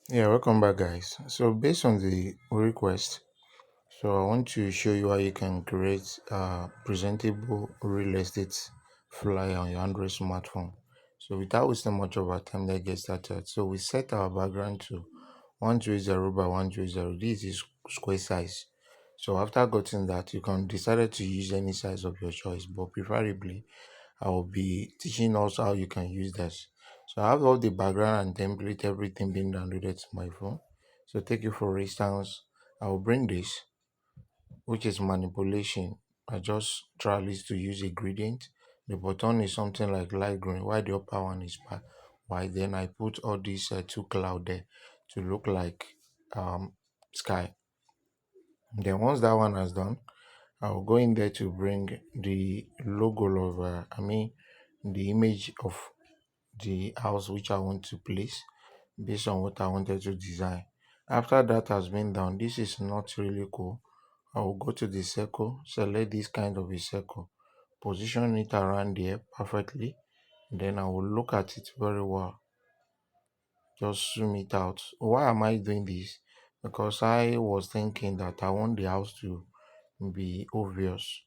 Yeah, welcome back, guys. So, based on the request, I want to show you how you can create a presentable real estate flyer on your Android smartphone. So, without wasting much of our time, let's get started. So, we set our background to 120 by 120. This is square size. So, after getting that, you can decide to use any size of your choice, but preferably I will be teaching us how you can use this. So I have all the background and template, everything being downloaded to my phone. So take it for instance, I will bring this, which is manipulation. I just try at least to use a gradient. The bottom is something like light green, while the upper one is white. Then I put all these two cloud there to look like sky. Then once that one has done, I'll go in there to bring the logo of, the image of the house which I want to place based on what I wanted to design. After that has been done, this is not really cool. I will go to the circle, select this kind of a circle, position it around there perfectly. Then I will look at it very well, just zoom it out. Why am I doing this? Because I was thinking that I want the house to be obvious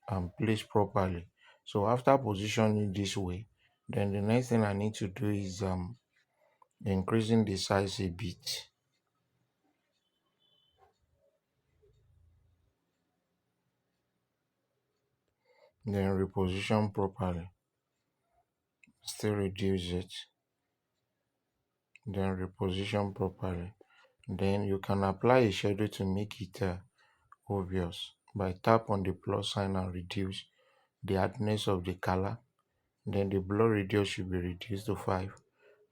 and placed properly. So after positioning this way, then the next thing I need to do is increasing the size a bit, then reposition properly, still reduce it, then reposition properly. Then you can apply a shadow to make it obvious by tap on the plus sign and reduce the hardness of the color. Then the blur radius should be reduced to 5.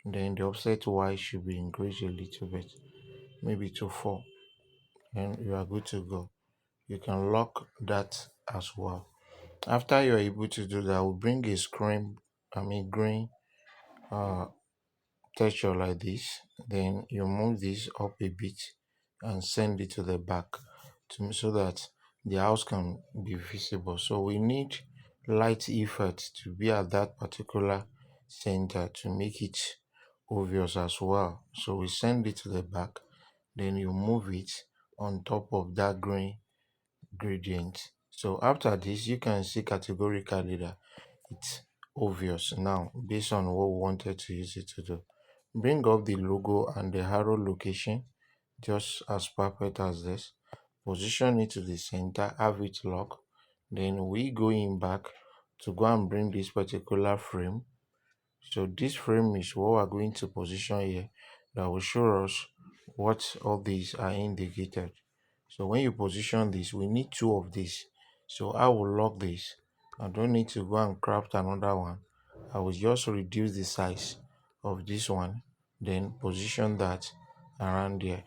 Then the offset Y should be increased a little bit, maybe to 4. And you are good to go. You can lock that as well. After you're able to do that, we'll bring a green uh, texture like this. Then you move this up a bit and send it to the back so that the house can be visible. So we need light effect to be at that particular center to make it obvious as well. So we send it to the back, then you move it on top of that green gradient. So after this, you can see categorically that it's obvious now based on what we wanted to use it to do. Bring up the logo and the arrow location just as perfect as this. Position it to the center, have it lock. Then we go in back to go and bring this particular frame. So this frame is what we're going to position here that will show us what all these are indicated. So when you position this, we need two of these. So I will lock this. I don't need to go and craft another one. I will just reduce the size of this one, then position that around there.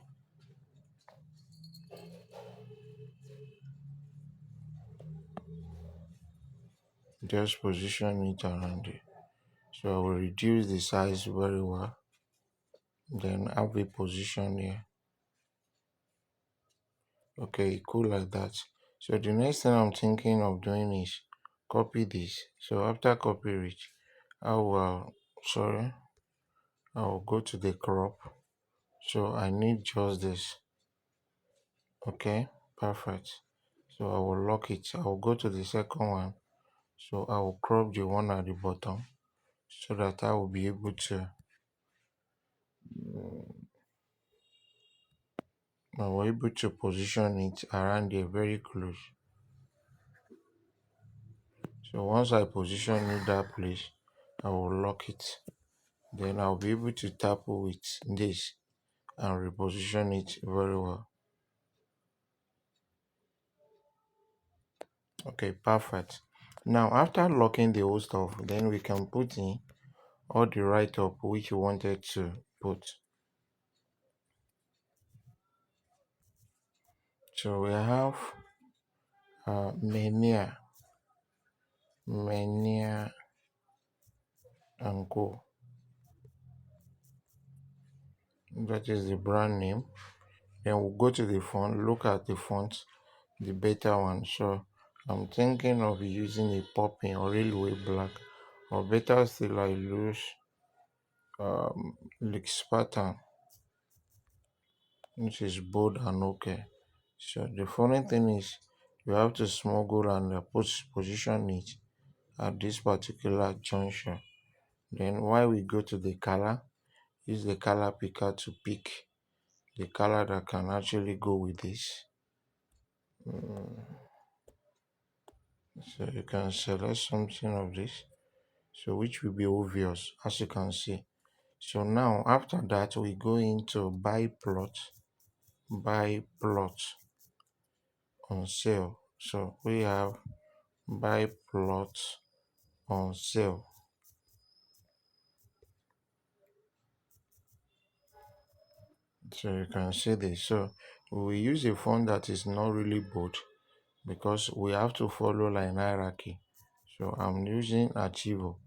Just position it around there. So I will reduce the size very well. Then have a position here. Okay, cool like that. So the next thing I'm thinking of doing is copy this. So after copy it, I will I will go to the crop. So I need just this. Okay, perfect. So I will lock it. I will go to the second one. So I will crop the one at the bottom so that I will be able to position it around there very close. So once I position it that place, I will lock it. Then I'll be able to tap with this and reposition it very well. Okay, perfect. Now after locking the whole stuff, then we can put in all the write-up which you wanted to put. So we have mania, mania and co. That is the brand name. Then we'll go to the font, look at the font, the better one. So I'm thinking of using a popping or railway black, or better still I use like Spartan. which is bold and okay. So the funny thing is you have to smuggle and position it at this particular junction. Then while we go to the color, use the color picker to pick the color that can actually go with this. So you can select something of this, so which will be obvious as you can see. So now after that we go into buy plot on sale. So we have buy plot on sale. So you can see this. So we use a font that is not really bold because we have to follow line hierarchy. So I'm using archivo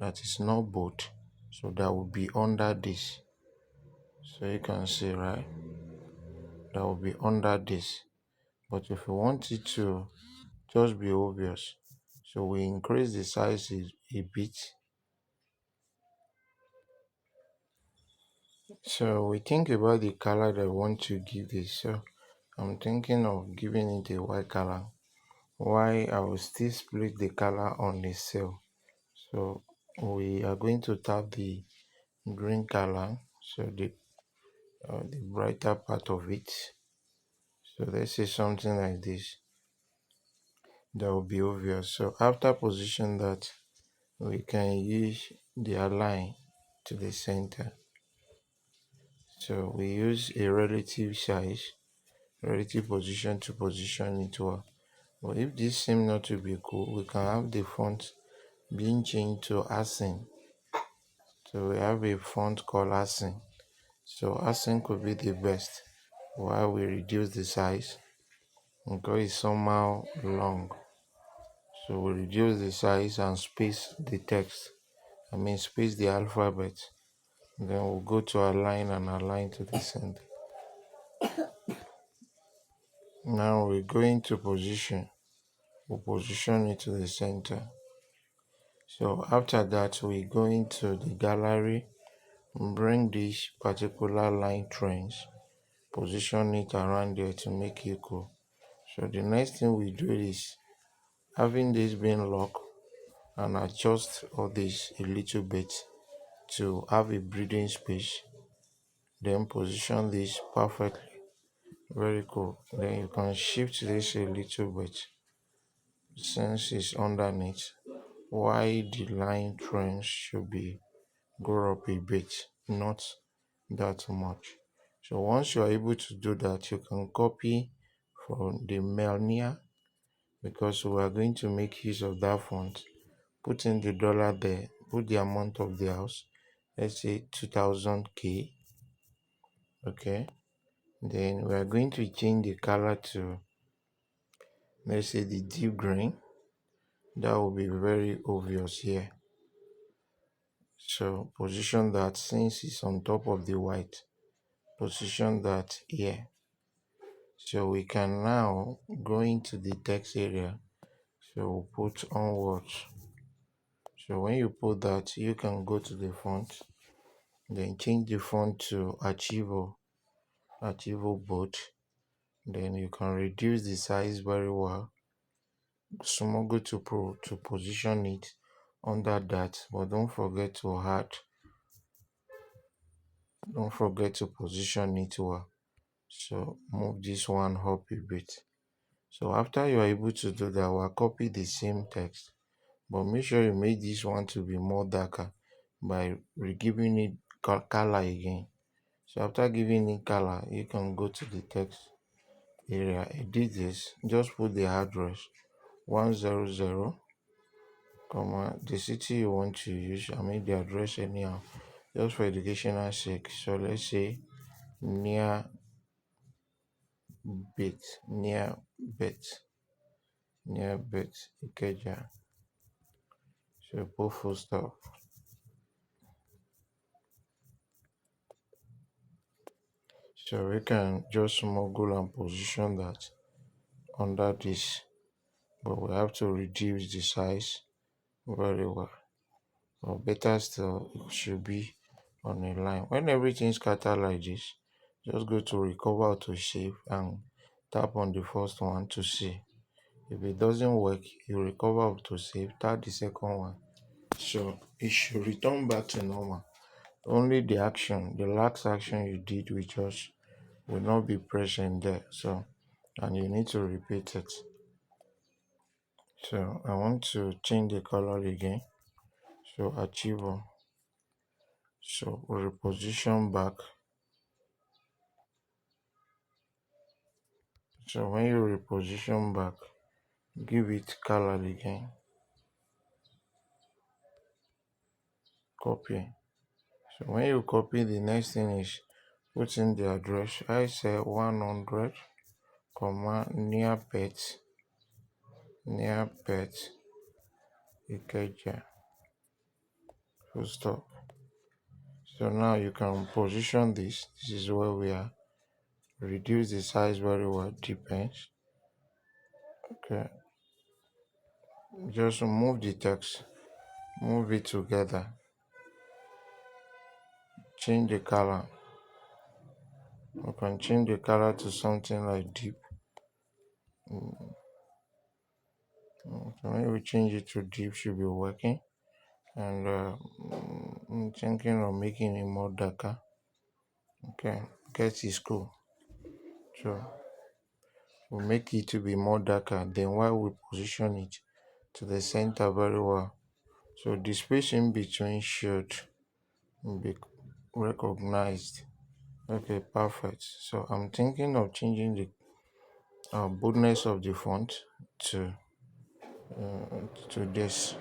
that is not bold, so that will be under this. So you can see, right, that will be under this. But if you want it to just be obvious, so we increase the size a bit. So we think about the color that we want to give this. So I'm thinking of giving it a white color. Why I will still split the color on the cell. So we are going to tap the green color, so the brighter part of it. So let's say something like this. That will be obvious. So after position that, we can use the align to the center. So we use a relative size, relative position to position it well. But if this seems not to be cool, we can have the font being changed to accent. So we have a font called accent. So accent could be the best while we reduce the size because it's somehow long. So we reduce the size and space the text. Space the alphabet. Then we'll go to align and align to the center. Now we're going to position. We'll position it to the center. So after that, we go into the gallery, bring this particular line trends, position it around there to make it cool. So the next thing we do is having this being locked and adjust all this a little bit to have a breathing space. Then position this perfectly. Very cool. Then you can shift this a little bit since it's underneath. Why the line trends should be go up a bit, not that much. So once you are able to do that, you can copy from the Melnia because we are going to make use of that font. Put in the dollar there, put the amount of the house, let's say 2000K. Okay, then we are going to change the color to, let's say, the deep green. That will be very obvious here. So position that, since it's on top of the white, position that here. So we can now go into the text area. So we'll put onwards. So when you put that, you can go to the font, then change the font to archivo bold. Then you can reduce the size very well. Smuggle to position it under that, but don't forget to position it well. So move this one up a bit. So after you are able to do that, we'll copy the same text, but make sure you make this one to be more darker by giving it color again. So after giving it color, you can go to the text area, edit this, just put the address 100, the city you want to use, the address anyhow, just for educational sake. So let's say near bit Ikeja. So put full stop. So we can just smuggle and position that under this, but we have to reduce the size very well. Or better still, it should be on a line. When everything scatter like this, just go to recover to save and tap on the first one to see. If it doesn't work, you recover up to save, tap the second one. So it should return back to normal. Only the last action you did will not be present there. So, and you need to repeat it. So I want to change the color again. So archivo. So reposition back. So when you reposition back, give it color again. Copy. So when you copy, the next thing is put in the address. I say 100, near pet, Ikeja, full stop. So now you can position this. This is where we are. Reduce the size very well, depends. Okay. Just move the text, move it together. Change the color. You can change the color to something like deep. So when we change it to deep, should be working. And I'm thinking of making it more darker. Okay, guess it's cool. So we'll make it to be more darker. Then while we position it to the center very well, so the space in between should be recognized. Okay, perfect. So I'm thinking of changing the boldness of the font to this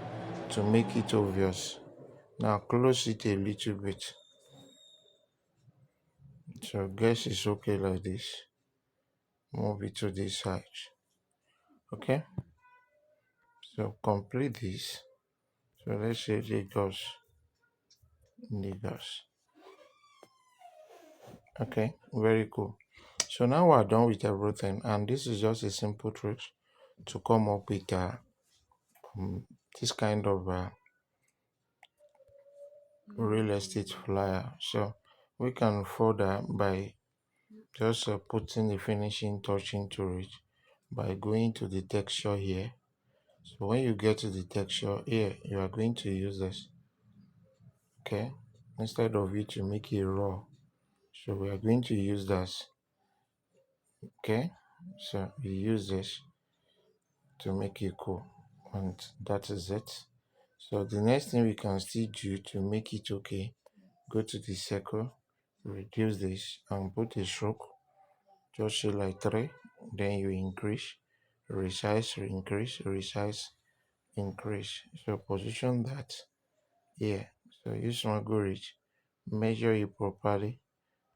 to make it obvious. Now close it a little bit. So guess it's okay like this. Move it to this side. Okay. So complete this. So let's say Lagos. Okay, very cool. So now we're done with everything, and this is just a simple trick to come up with this kind of real estate flyer. So we can further by just putting the finishing touch into it by going to the texture here. So when you get to the texture here, you are going to use this. Okay, instead of it to make it raw, so we are going to use this. Okay, so we use this to make it cool, and that is it. So the next thing we can still do to make it okay, go to the circle, reduce this and put a stroke, just say like 3, then you increase, resize, increase, resize, increase. So position that here. So use my go reach, measure it properly,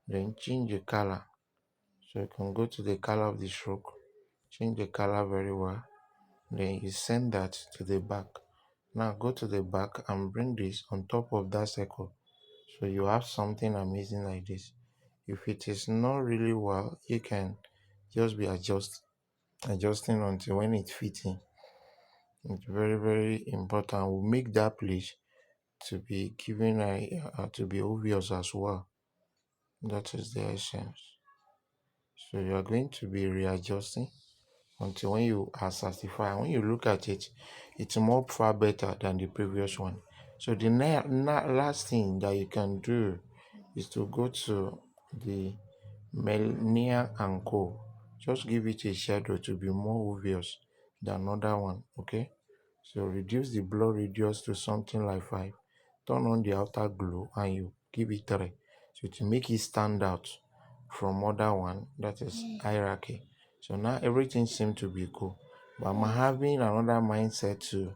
then change the color. So you can go to the color of the stroke, change the color very well, then you send that to the back. Now go to the back and bring this on top of that circle. So you have something amazing like this. If it is not really well, you can just be adjusting until when it fits in. It's very, very important. We'll make that place to be given to be obvious as well. That is the essence. So you are going to be readjusting until when you are satisfied. When you look at it, it's more far better than the previous one. So the last thing that you can do is to go to the Melnia and Co. Just give it a shadow to be more obvious than another one. Okay, so reduce the blur radius to something like 5. Turn on the outer glow and you give it 3. So to make it stand out from other one, that is hierarchy. So now everything seems to be cool. But I'm having another mindset to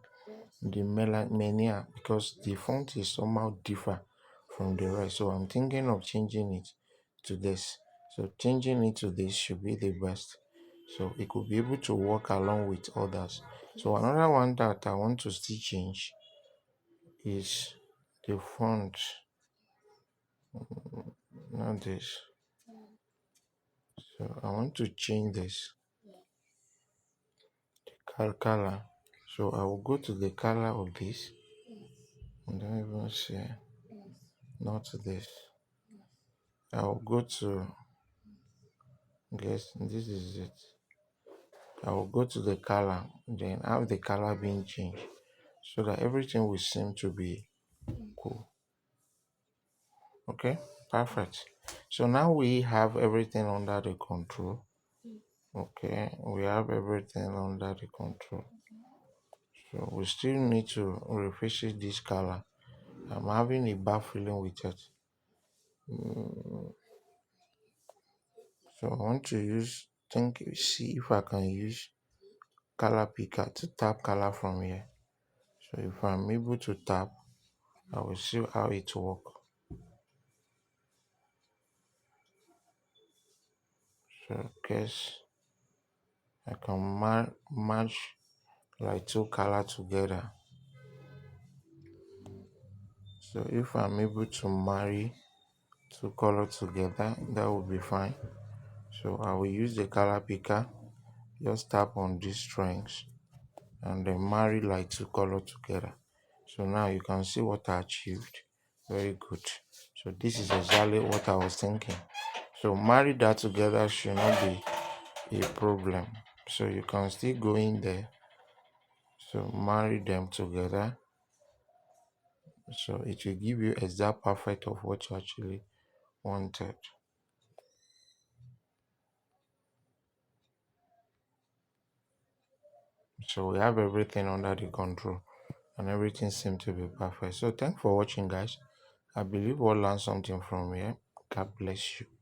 the Melania because the font is somehow different from the rest. So I'm thinking of changing it to this. So changing it to this should be the best. So it could be able to work along with others. So another one that I want to still change is the font. Not this. So I want to change this color. So I will go to the color of this. And don't even say not this. I will go to Guess this is it. I will go to the color, then have the color being changed so that everything will seem to be cool. Okay, perfect. So now we have everything under the control. Okay, we have everything under the control. So we still need to revisit this color. I'm having a bad feeling with it. So I want to see if I can use color picker to tap color from here. So if I'm able to tap, I will see how it works. So guess I can match like two color together. So if I'm able to marry two color together, that will be fine. So I will use the color picker, just tap on these strings and then marry like two color together. So now you can see what I achieved. Very good. So this is exactly what I was thinking. So marry that together should not be a problem. So you can still go in there. So marry them together. So it will give you exact perfect of what you actually wanted. So we have everything under the control and everything seems to be perfect. So thanks for watching, guys. I believe we'll learn something from here. God bless you.